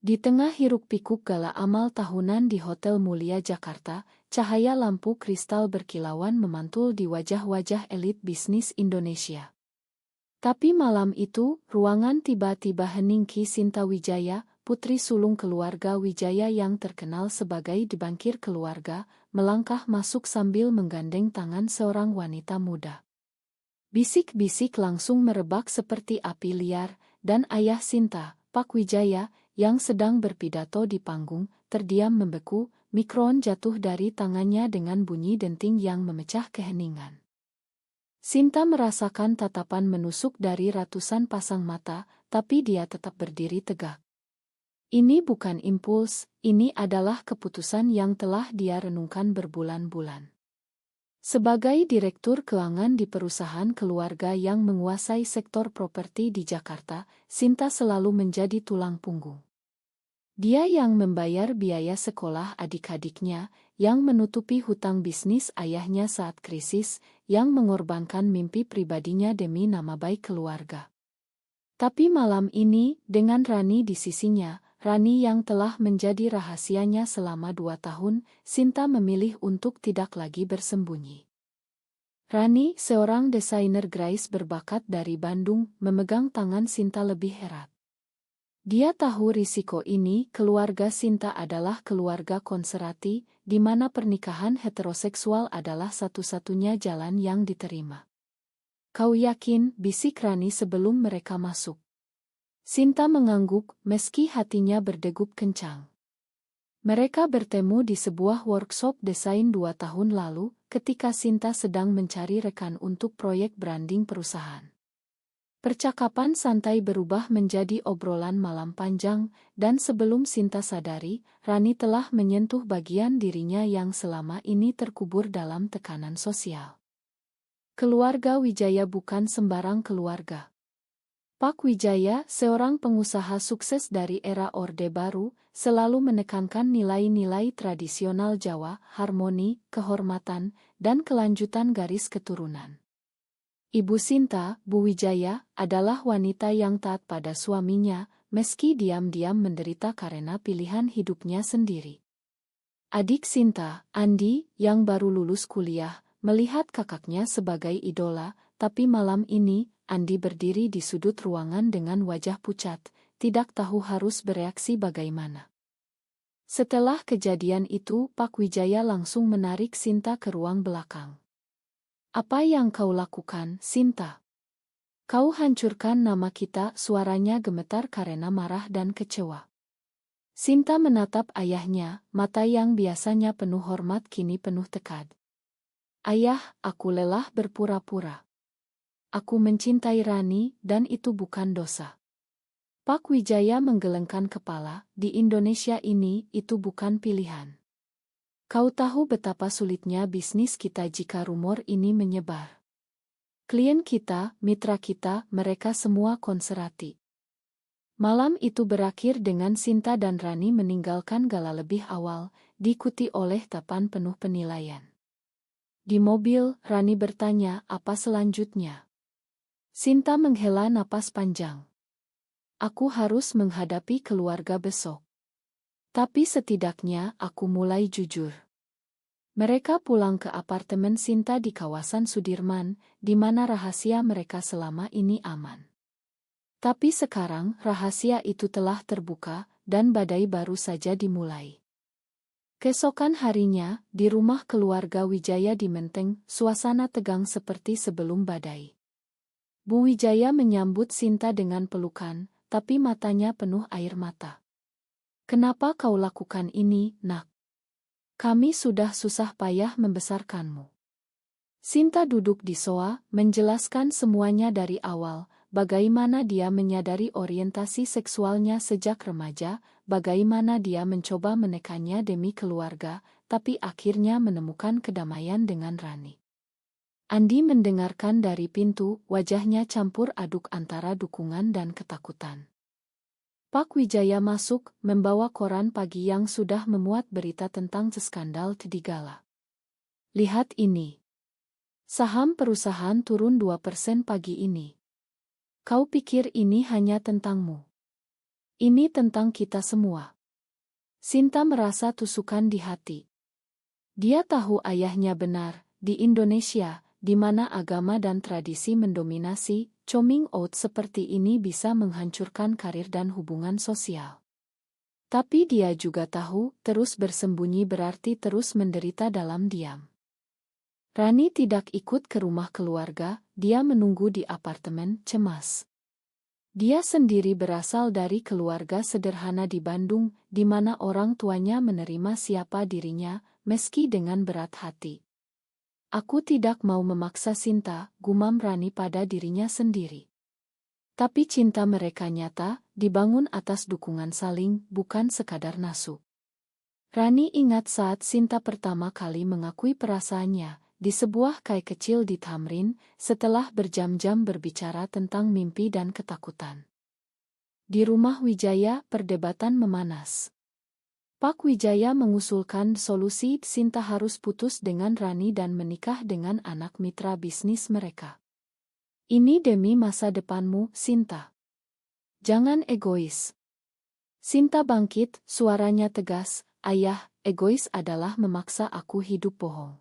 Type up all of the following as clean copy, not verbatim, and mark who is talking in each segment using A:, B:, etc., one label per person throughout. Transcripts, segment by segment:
A: Di tengah hiruk-pikuk gala amal tahunan di Hotel Mulia Jakarta, cahaya lampu kristal berkilauan memantul di wajah-wajah elit bisnis Indonesia. Tapi malam itu, ruangan tiba-tiba hening. Ki Sinta Wijaya, putri sulung keluarga Wijaya yang terkenal sebagai dibangkir keluarga, melangkah masuk sambil menggandeng tangan seorang wanita muda. Bisik-bisik langsung merebak seperti api liar, dan ayah Sinta, Pak Wijaya, yang sedang berpidato di panggung, terdiam membeku. Mikron jatuh dari tangannya dengan bunyi denting yang memecah keheningan. Sinta merasakan tatapan menusuk dari ratusan pasang mata, tapi dia tetap berdiri tegak. Ini bukan impuls, ini adalah keputusan yang telah dia renungkan berbulan-bulan. Sebagai direktur keuangan di perusahaan keluarga yang menguasai sektor properti di Jakarta, Sinta selalu menjadi tulang punggung. Dia yang membayar biaya sekolah adik-adiknya, yang menutupi hutang bisnis ayahnya saat krisis, yang mengorbankan mimpi pribadinya demi nama baik keluarga. Tapi malam ini, dengan Rani di sisinya, Rani yang telah menjadi rahasianya selama 2 tahun, Sinta memilih untuk tidak lagi bersembunyi. Rani, seorang desainer grafis berbakat dari Bandung, memegang tangan Sinta lebih erat. Dia tahu risiko ini. Keluarga Sinta adalah keluarga konservatif, di mana pernikahan heteroseksual adalah satu-satunya jalan yang diterima. Kau yakin? Bisik Rani sebelum mereka masuk. Sinta mengangguk, meski hatinya berdegup kencang. Mereka bertemu di sebuah workshop desain 2 tahun lalu, ketika Sinta sedang mencari rekan untuk proyek branding perusahaan. Percakapan santai berubah menjadi obrolan malam panjang, dan sebelum Sinta sadari, Rani telah menyentuh bagian dirinya yang selama ini terkubur dalam tekanan sosial. Keluarga Wijaya bukan sembarang keluarga. Pak Wijaya, seorang pengusaha sukses dari era Orde Baru, selalu menekankan nilai-nilai tradisional Jawa, harmoni, kehormatan, dan kelanjutan garis keturunan. Ibu Sinta, Bu Wijaya, adalah wanita yang taat pada suaminya, meski diam-diam menderita karena pilihan hidupnya sendiri. Adik Sinta, Andi, yang baru lulus kuliah, melihat kakaknya sebagai idola, tapi malam ini, Andi berdiri di sudut ruangan dengan wajah pucat, tidak tahu harus bereaksi bagaimana. Setelah kejadian itu, Pak Wijaya langsung menarik Sinta ke ruang belakang. Apa yang kau lakukan, Sinta? Kau hancurkan nama kita. Suaranya gemetar karena marah dan kecewa. Sinta menatap ayahnya, mata yang biasanya penuh hormat kini penuh tekad. Ayah, aku lelah berpura-pura. Aku mencintai Rani, dan itu bukan dosa. Pak Wijaya menggelengkan kepala, di Indonesia ini, itu bukan pilihan. Kau tahu betapa sulitnya bisnis kita jika rumor ini menyebar. Klien kita, mitra kita, mereka semua konservatif. Malam itu berakhir dengan Sinta dan Rani meninggalkan gala lebih awal, diikuti oleh tatapan penuh penilaian. Di mobil, Rani bertanya, apa selanjutnya? Sinta menghela napas panjang. Aku harus menghadapi keluarga besok. Tapi setidaknya aku mulai jujur. Mereka pulang ke apartemen Sinta di kawasan Sudirman, di mana rahasia mereka selama ini aman. Tapi sekarang rahasia itu telah terbuka, dan badai baru saja dimulai. Keesokan harinya, di rumah keluarga Wijaya di Menteng, suasana tegang seperti sebelum badai. Bu Wijaya menyambut Sinta dengan pelukan, tapi matanya penuh air mata. Kenapa kau lakukan ini, Nak? Kami sudah susah payah membesarkanmu. Sinta duduk di sofa, menjelaskan semuanya dari awal, bagaimana dia menyadari orientasi seksualnya sejak remaja, bagaimana dia mencoba menekannya demi keluarga, tapi akhirnya menemukan kedamaian dengan Rani. Andi mendengarkan dari pintu, wajahnya campur aduk antara dukungan dan ketakutan. Pak Wijaya masuk, membawa koran pagi yang sudah memuat berita tentang skandal di Gala. Lihat ini. Saham perusahaan turun 2% pagi ini. Kau pikir ini hanya tentangmu? Ini tentang kita semua. Sinta merasa tusukan di hati. Dia tahu ayahnya benar, di Indonesia, di mana agama dan tradisi mendominasi, coming out seperti ini bisa menghancurkan karir dan hubungan sosial. Tapi dia juga tahu, terus bersembunyi berarti terus menderita dalam diam. Rani tidak ikut ke rumah keluarga, dia menunggu di apartemen, cemas. Dia sendiri berasal dari keluarga sederhana di Bandung, di mana orang tuanya menerima siapa dirinya, meski dengan berat hati. Aku tidak mau memaksa Sinta, gumam Rani pada dirinya sendiri. Tapi cinta mereka nyata, dibangun atas dukungan saling, bukan sekadar nafsu. Rani ingat saat Sinta pertama kali mengakui perasaannya, di sebuah kai kecil di Tamrin, setelah berjam-jam berbicara tentang mimpi dan ketakutan. Di rumah Wijaya, perdebatan memanas. Pak Wijaya mengusulkan solusi Sinta harus putus dengan Rani dan menikah dengan anak mitra bisnis mereka. Ini demi masa depanmu, Sinta. Jangan egois. Sinta bangkit, suaranya tegas, "Ayah, egois adalah memaksa aku hidup bohong.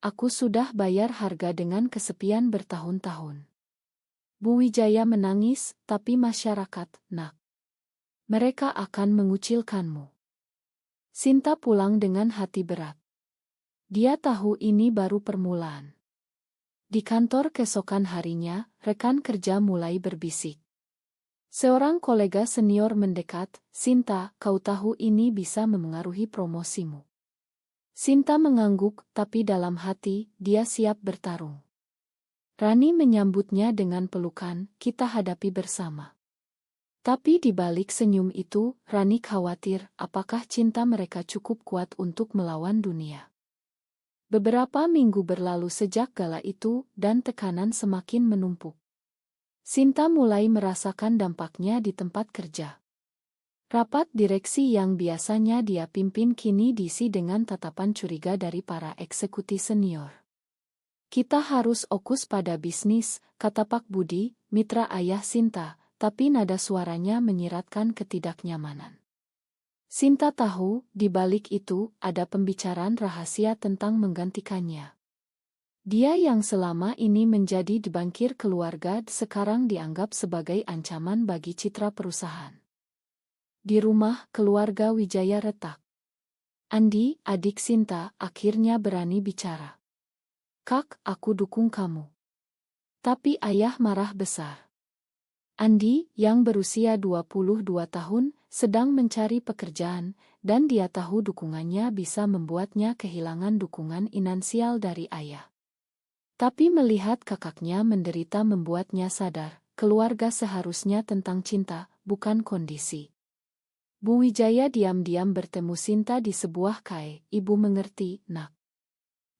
A: Aku sudah bayar harga dengan kesepian bertahun-tahun." Bu Wijaya menangis, "Tapi masyarakat, nak. Mereka akan mengucilkanmu." Sinta pulang dengan hati berat. Dia tahu ini baru permulaan. Di kantor keesokan harinya, rekan kerja mulai berbisik. Seorang kolega senior mendekat, "Sinta, kau tahu ini bisa memengaruhi promosimu." Sinta mengangguk, tapi dalam hati, dia siap bertarung. Rani menyambutnya dengan pelukan, "Kita hadapi bersama." Tapi di balik senyum itu, Rani khawatir, apakah cinta mereka cukup kuat untuk melawan dunia. Beberapa minggu berlalu sejak gala itu, dan tekanan semakin menumpuk. Sinta mulai merasakan dampaknya di tempat kerja. Rapat direksi yang biasanya dia pimpin kini diisi dengan tatapan curiga dari para eksekutif senior. "Kita harus fokus pada bisnis," kata Pak Budi, mitra ayah Sinta, tapi nada suaranya menyiratkan ketidaknyamanan. Sinta tahu, di balik itu, ada pembicaraan rahasia tentang menggantikannya. Dia yang selama ini menjadi dibangkir keluarga sekarang dianggap sebagai ancaman bagi citra perusahaan. Di rumah, keluarga Wijaya retak. Andi, adik Sinta, akhirnya berani bicara. "Kak, aku dukung kamu." Tapi ayah marah besar. Andi, yang berusia 22 tahun, sedang mencari pekerjaan, dan dia tahu dukungannya bisa membuatnya kehilangan dukungan finansial dari ayah. Tapi melihat kakaknya menderita membuatnya sadar, keluarga seharusnya tentang cinta, bukan kondisi. Bu Wijaya diam-diam bertemu Sinta di sebuah kai. "Ibu mengerti, nak.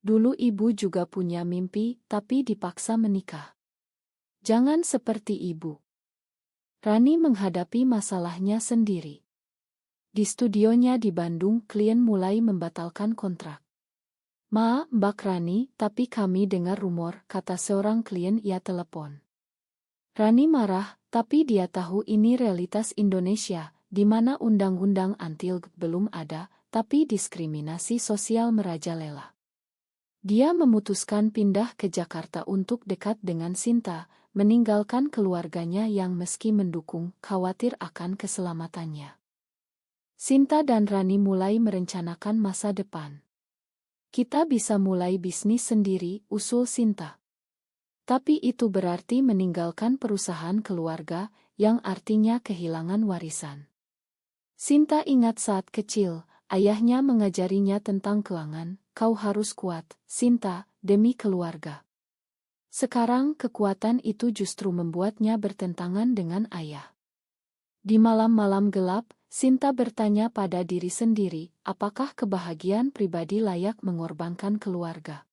A: Dulu ibu juga punya mimpi, tapi dipaksa menikah. Jangan seperti ibu." Rani menghadapi masalahnya sendiri. Di studionya di Bandung, klien mulai membatalkan kontrak. Mbak Rani, tapi kami dengar rumor," kata seorang klien ia telepon. Rani marah, tapi dia tahu ini realitas Indonesia, di mana undang-undang anti-LGBTQ belum ada, tapi diskriminasi sosial merajalela. Dia memutuskan pindah ke Jakarta untuk dekat dengan Sinta, meninggalkan keluarganya yang meski mendukung, khawatir akan keselamatannya. Sinta dan Rani mulai merencanakan masa depan. "Kita bisa mulai bisnis sendiri," usul Sinta. Tapi itu berarti meninggalkan perusahaan keluarga, yang artinya kehilangan warisan. Sinta ingat saat kecil, ayahnya mengajarinya tentang kelangan, "Kau harus kuat, Sinta, demi keluarga." Sekarang kekuatan itu justru membuatnya bertentangan dengan ayah. Di malam-malam gelap, Sinta bertanya pada diri sendiri, apakah kebahagiaan pribadi layak mengorbankan keluarga?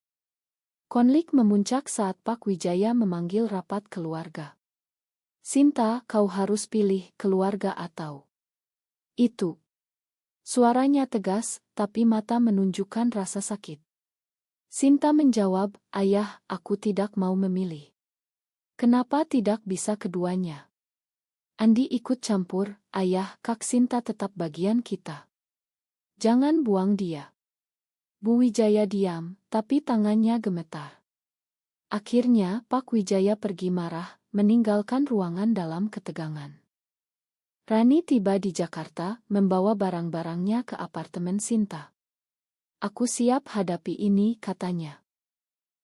A: Konflik memuncak saat Pak Wijaya memanggil rapat keluarga. "Sinta, kau harus pilih keluarga atau itu." Suaranya tegas, tapi mata menunjukkan rasa sakit. Sinta menjawab, "Ayah, aku tidak mau memilih." "Kenapa tidak bisa keduanya?" Andi ikut campur, ayah, Kak Sinta tetap bagian kita. Jangan buang dia. Bu Wijaya diam, tapi tangannya gemetar. Akhirnya, Pak Wijaya pergi marah, meninggalkan ruangan dalam ketegangan. Rani tiba di Jakarta, membawa barang-barangnya ke apartemen Sinta. Aku siap hadapi ini, katanya.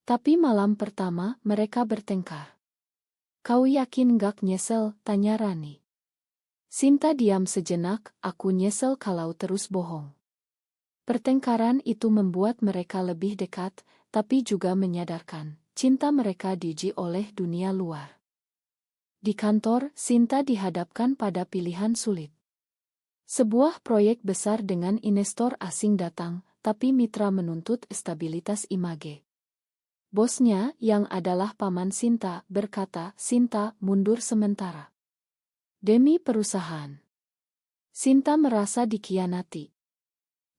A: Tapi malam pertama, mereka bertengkar. Kau yakin gak nyesel, tanya Rani. Sinta diam sejenak, aku nyesel kalau terus bohong. Pertengkaran itu membuat mereka lebih dekat, tapi juga menyadarkan, cinta mereka diuji oleh dunia luar. Di kantor, Sinta dihadapkan pada pilihan sulit. Sebuah proyek besar dengan investor asing datang, tapi mitra menuntut stabilitas image. Bosnya, yang adalah paman Sinta, berkata, Sinta, mundur sementara. Demi perusahaan. Sinta merasa dikhianati.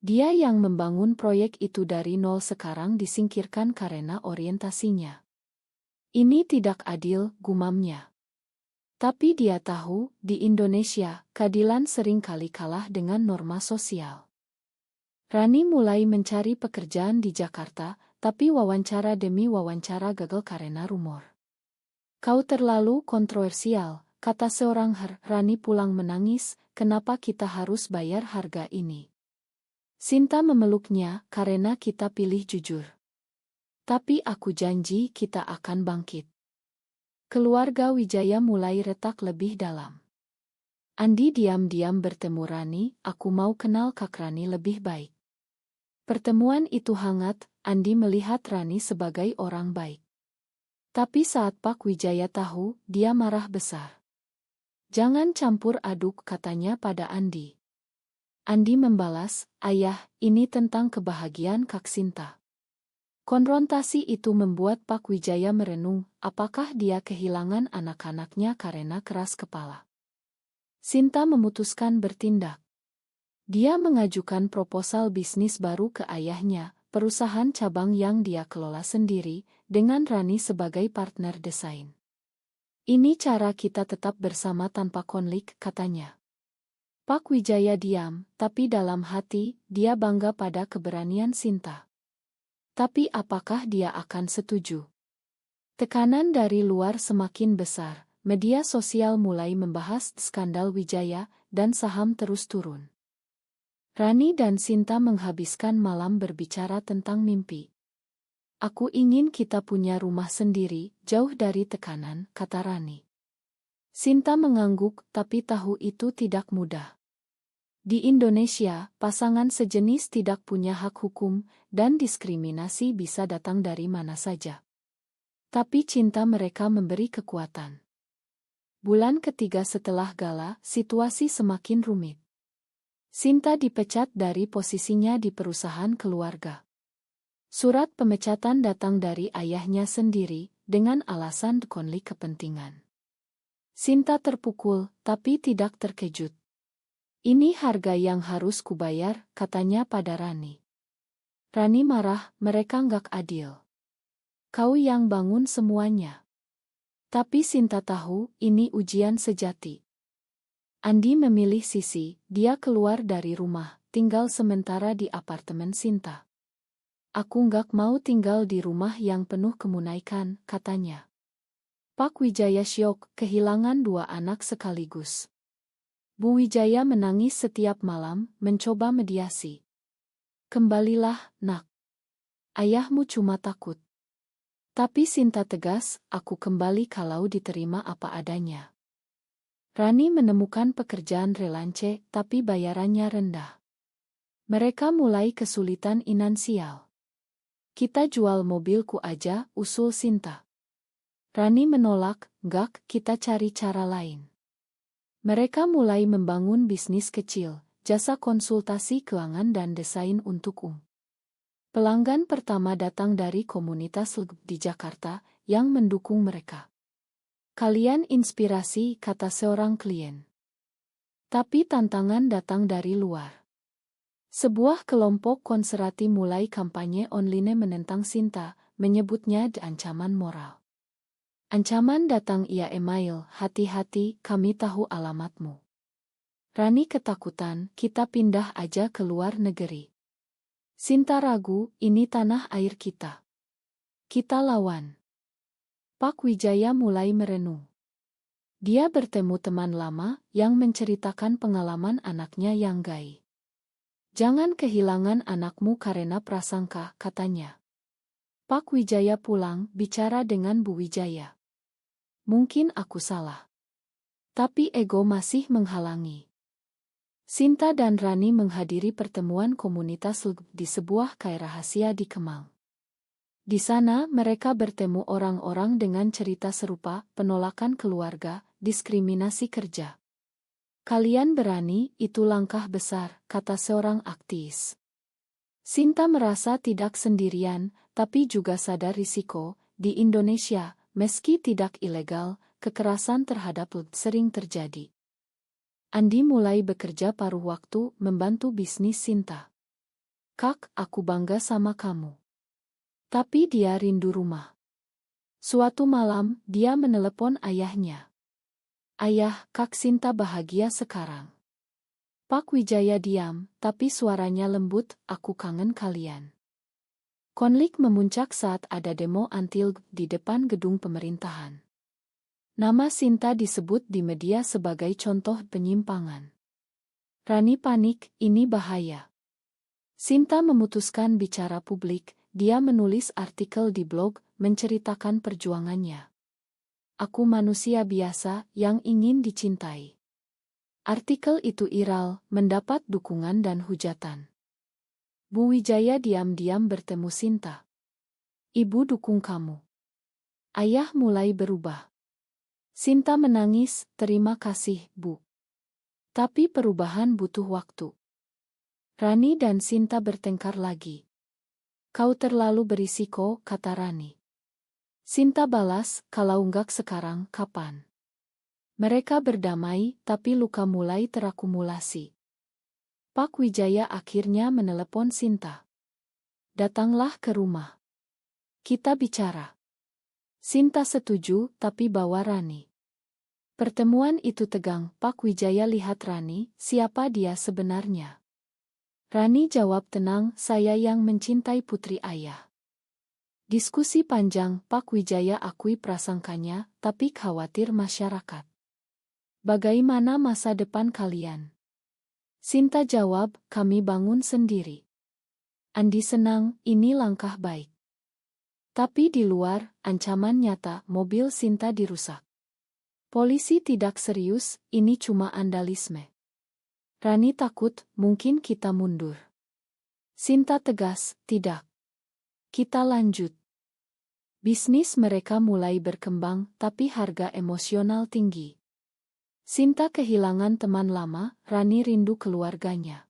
A: Dia yang membangun proyek itu dari nol sekarang disingkirkan karena orientasinya. Ini tidak adil, gumamnya. Tapi dia tahu, di Indonesia, keadilan sering kali kalah dengan norma sosial. Rani mulai mencari pekerjaan di Jakarta, tapi wawancara demi wawancara gagal karena rumor. Kau terlalu kontroversial, kata seorang Rani pulang menangis, kenapa kita harus bayar harga ini? Sinta memeluknya karena kita pilih jujur. Tapi aku janji kita akan bangkit. Keluarga Wijaya mulai retak lebih dalam. Andi diam-diam bertemu Rani, aku mau kenal Kak Rani lebih baik. Pertemuan itu hangat, Andi melihat Rani sebagai orang baik. Tapi saat Pak Wijaya tahu, dia marah besar. Jangan campur aduk, katanya pada Andi. Andi membalas, ayah, ini tentang kebahagiaan Kak Sinta. Konfrontasi itu membuat Pak Wijaya merenung, apakah dia kehilangan anak-anaknya karena keras kepala. Sinta memutuskan bertindak. Dia mengajukan proposal bisnis baru ke ayahnya, perusahaan cabang yang dia kelola sendiri, dengan Rani sebagai partner desain. Ini cara kita tetap bersama tanpa konflik, katanya. Pak Wijaya diam, tapi dalam hati, dia bangga pada keberanian Sinta. Tapi apakah dia akan setuju? Tekanan dari luar semakin besar, media sosial mulai membahas skandal Wijaya, dan saham terus turun. Rani dan Sinta menghabiskan malam berbicara tentang mimpi. Aku ingin kita punya rumah sendiri, jauh dari tekanan, kata Rani. Sinta mengangguk, tapi tahu itu tidak mudah. Di Indonesia, pasangan sejenis tidak punya hak hukum, dan diskriminasi bisa datang dari mana saja. Tapi cinta mereka memberi kekuatan. Bulan ketiga setelah gala, situasi semakin rumit. Sinta dipecat dari posisinya di perusahaan keluarga. Surat pemecatan datang dari ayahnya sendiri, dengan alasan konflik kepentingan. Sinta terpukul, tapi tidak terkejut. Ini harga yang harus kubayar, katanya pada Rani. Rani marah, mereka nggak adil. Kau yang bangun semuanya. Tapi Sinta tahu, ini ujian sejati. Andi memilih sisi, dia keluar dari rumah, tinggal sementara di apartemen Sinta. Aku nggak mau tinggal di rumah yang penuh kemunaikan, katanya. Pak Wijaya syok, kehilangan 2 anak sekaligus. Bu Wijaya menangis setiap malam, mencoba mediasi. Kembalilah, nak. Ayahmu cuma takut. Tapi Sinta tegas, aku kembali kalau diterima apa adanya. Rani menemukan pekerjaan relance, tapi bayarannya rendah. Mereka mulai kesulitan finansial. Kita jual mobilku aja, usul Sinta. Rani menolak, enggak, kita cari cara lain. Mereka mulai membangun bisnis kecil, jasa konsultasi keuangan dan desain untuk Pelanggan pertama datang dari komunitas di Jakarta yang mendukung mereka. Kalian inspirasi, kata seorang klien. Tapi tantangan datang dari luar. Sebuah kelompok konservatif mulai kampanye online menentang Sinta, menyebutnya ancaman moral. Ancaman datang ia email, hati-hati, kami tahu alamatmu. Rani ketakutan, kita pindah aja ke luar negeri. Sinta ragu, ini tanah air kita. Kita lawan. Pak Wijaya mulai merenung. Dia bertemu teman lama yang menceritakan pengalaman anaknya yang gay. Jangan kehilangan anakmu karena prasangka, katanya. Pak Wijaya pulang, bicara dengan Bu Wijaya. Mungkin aku salah. Tapi ego masih menghalangi. Sinta dan Rani menghadiri pertemuan komunitas LGB di sebuah kai rahasia di Kemang. Di sana mereka bertemu orang-orang dengan cerita serupa, penolakan keluarga, diskriminasi kerja. Kalian berani, itu langkah besar, kata seorang aktivis. Sinta merasa tidak sendirian, tapi juga sadar risiko. Di Indonesia, meski tidak ilegal, kekerasan terhadap LGB sering terjadi. Andi mulai bekerja paruh waktu membantu bisnis Sinta. Kak, aku bangga sama kamu. Tapi dia rindu rumah. Suatu malam, dia menelepon ayahnya. Ayah, Kak Sinta bahagia sekarang. Pak Wijaya diam, tapi suaranya lembut, aku kangen kalian. Konflik memuncak saat ada demo anti-LGB di depan gedung pemerintahan. Nama Sinta disebut di media sebagai contoh penyimpangan. Rani panik, ini bahaya. Sinta memutuskan bicara publik, dia menulis artikel di blog, menceritakan perjuangannya. Aku manusia biasa yang ingin dicintai. Artikel itu viral, mendapat dukungan dan hujatan. Bu Wijaya diam-diam bertemu Sinta. Ibu dukung kamu. Ayah mulai berubah. Sinta menangis, terima kasih, Bu. Tapi perubahan butuh waktu. Rani dan Sinta bertengkar lagi. Kau terlalu berisiko, kata Rani. Sinta balas, kalau enggak sekarang, kapan? Mereka berdamai, tapi luka mulai terakumulasi. Pak Wijaya akhirnya menelepon Sinta. Datanglah ke rumah. Kita bicara. Sinta setuju, tapi bawa Rani. Pertemuan itu tegang, Pak Wijaya lihat Rani, siapa dia sebenarnya? Rani jawab tenang, saya yang mencintai putri ayah. Diskusi panjang, Pak Wijaya akui prasangkanya, tapi khawatir masyarakat. Bagaimana masa depan kalian? Sinta jawab, kami bangun sendiri. Andi senang, ini langkah baik. Tapi di luar, ancaman nyata, mobil Sinta dirusak. Polisi tidak serius, ini cuma andalisme. Rani takut, mungkin kita mundur. Sinta tegas, tidak. Kita lanjut. Bisnis mereka mulai berkembang, tapi harga emosional tinggi. Sinta kehilangan teman lama, Rani rindu keluarganya.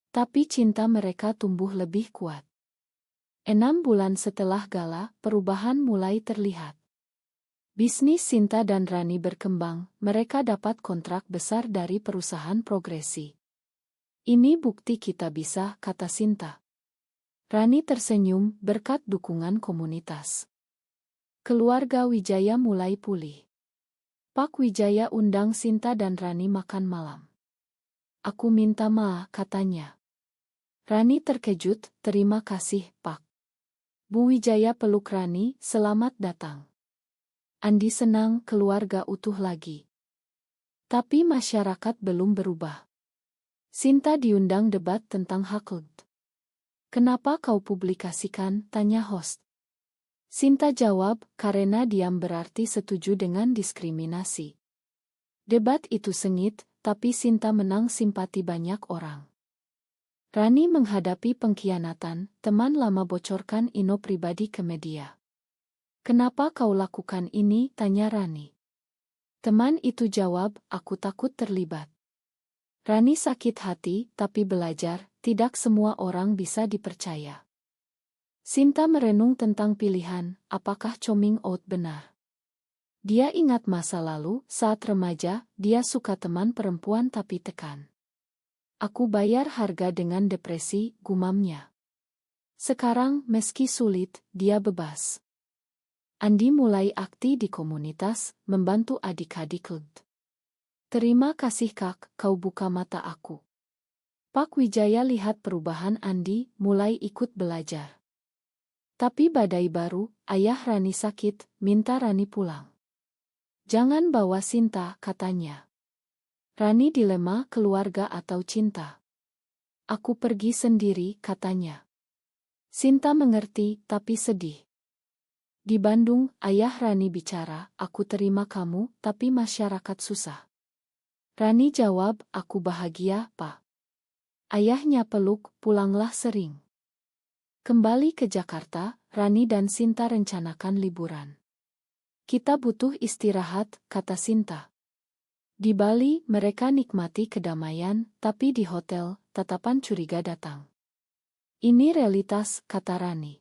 A: Tapi cinta mereka tumbuh lebih kuat. 6 bulan setelah gala, perubahan mulai terlihat. Bisnis Sinta dan Rani berkembang, mereka dapat kontrak besar dari perusahaan Progresi. Ini bukti kita bisa, kata Sinta. Rani tersenyum berkat dukungan komunitas. Keluarga Wijaya mulai pulih. Pak Wijaya undang Sinta dan Rani makan malam. Aku minta maaf, katanya. Rani terkejut, terima kasih, Pak. Bu Wijaya peluk Rani, selamat datang. Andi senang keluarga utuh lagi. Tapi masyarakat belum berubah. Sinta diundang debat tentang hak LGB. Kenapa kau publikasikan? Tanya host. Sinta jawab, karena diam berarti setuju dengan diskriminasi. Debat itu sengit, tapi Sinta menang simpati banyak orang. Rani menghadapi pengkhianatan, teman lama bocorkan info pribadi ke media. Kenapa kau lakukan ini? Tanya Rani. Teman itu jawab, aku takut terlibat. Rani sakit hati, tapi belajar, tidak semua orang bisa dipercaya. Sinta merenung tentang pilihan, apakah coming out benar. Dia ingat masa lalu, saat remaja, dia suka teman perempuan tapi tekan. Aku bayar harga dengan depresi, gumamnya. Sekarang, meski sulit, dia bebas. Andi mulai aktif di komunitas, membantu adik-adik LD. Terima kasih Kak, kau buka mata aku. Pak Wijaya lihat perubahan Andi, mulai ikut belajar. Tapi badai baru, ayah Rani sakit, minta Rani pulang. Jangan bawa Sinta, katanya. Rani dilema keluarga atau cinta. Aku pergi sendiri, katanya. Sinta mengerti, tapi sedih. Di Bandung, ayah Rani bicara, aku terima kamu, tapi masyarakat susah. Rani jawab, aku bahagia, Pak. Ayahnya peluk, pulanglah sering. Kembali ke Jakarta, Rani dan Sinta rencanakan liburan. Kita butuh istirahat, kata Sinta. Di Bali, mereka nikmati kedamaian, tapi di hotel, tatapan curiga datang. Ini realitas, kata Rani.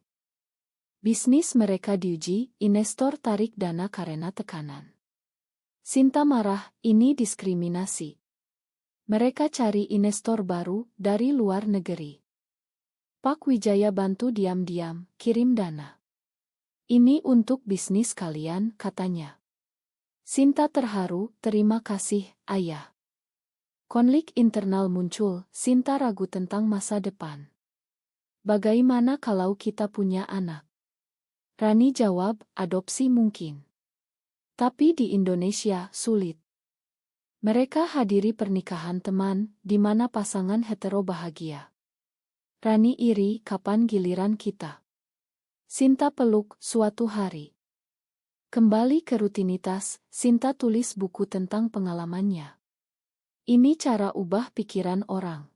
A: Bisnis mereka diuji, investor tarik dana karena tekanan. Sinta marah, ini diskriminasi. Mereka cari investor baru dari luar negeri. Pak Wijaya bantu diam-diam, kirim dana. Ini untuk bisnis kalian, katanya. Sinta terharu, terima kasih, ayah. Konflik internal muncul, Sinta ragu tentang masa depan. Bagaimana kalau kita punya anak? Rani jawab, adopsi mungkin. Tapi di Indonesia, sulit. Mereka hadiri pernikahan teman, di mana pasangan hetero bahagia. Rani iri, kapan giliran kita? Sinta peluk, suatu hari. Kembali ke rutinitas, Sinta tulis buku tentang pengalamannya. Ini cara ubah pikiran orang.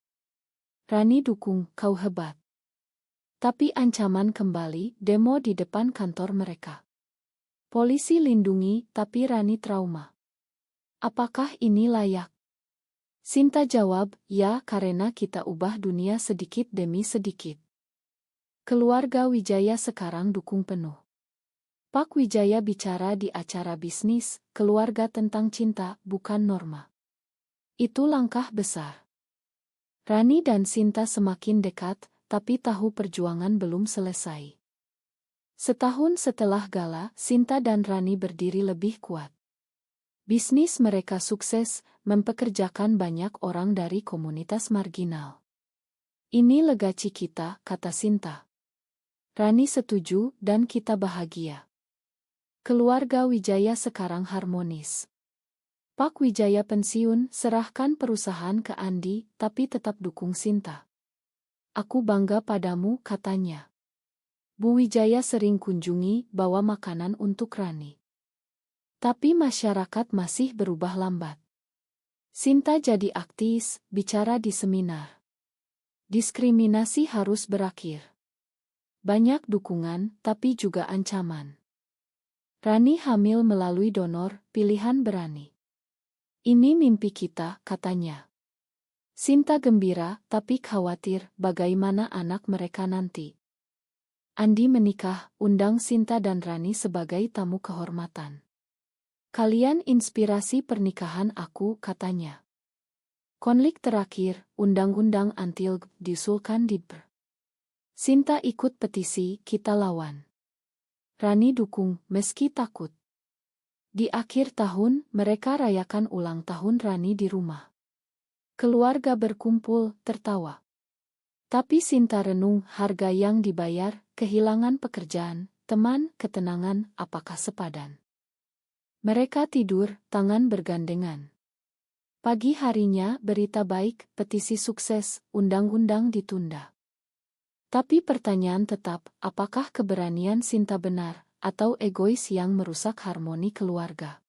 A: Rani dukung, kau hebat. Tapi ancaman kembali, demo di depan kantor mereka. Polisi lindungi, tapi Rani trauma. Apakah ini layak? Sinta jawab, ya, karena kita ubah dunia sedikit demi sedikit. Keluarga Wijaya sekarang dukung penuh. Pak Wijaya bicara di acara bisnis, keluarga tentang cinta, bukan norma. Itu langkah besar. Rani dan Sinta semakin dekat, tapi tahu perjuangan belum selesai. Setahun setelah gala, Sinta dan Rani berdiri lebih kuat. Bisnis mereka sukses, mempekerjakan banyak orang dari komunitas marginal. Ini legacy kita, kata Sinta. Rani setuju, dan kita bahagia. Keluarga Wijaya sekarang harmonis. Pak Wijaya pensiun, serahkan perusahaan ke Andi, tapi tetap dukung Sinta. Aku bangga padamu, katanya. Bu Wijaya sering kunjungi, bawa makanan untuk Rani. Tapi masyarakat masih berubah lambat. Sinta jadi aktivis, bicara di seminar. Diskriminasi harus berakhir. Banyak dukungan, tapi juga ancaman. Rani hamil melalui donor, pilihan berani. Ini mimpi kita, katanya. Sinta gembira, tapi khawatir bagaimana anak mereka nanti. Andi menikah, undang Sinta dan Rani sebagai tamu kehormatan. Kalian inspirasi pernikahan aku, katanya. Konflik terakhir, undang-undang anti-LGBTQ diusulkan di BR. Sinta ikut petisi, kita lawan. Rani dukung, meski takut. Di akhir tahun, mereka rayakan ulang tahun Rani di rumah. Keluarga berkumpul, tertawa. Tapi Sinta renung, harga yang dibayar, kehilangan pekerjaan, teman, ketenangan, apakah sepadan? Mereka tidur, tangan bergandengan. Pagi harinya, berita baik, petisi sukses, undang-undang ditunda. Tapi pertanyaan tetap, apakah keberanian Sinta benar, atau egois yang merusak harmoni keluarga?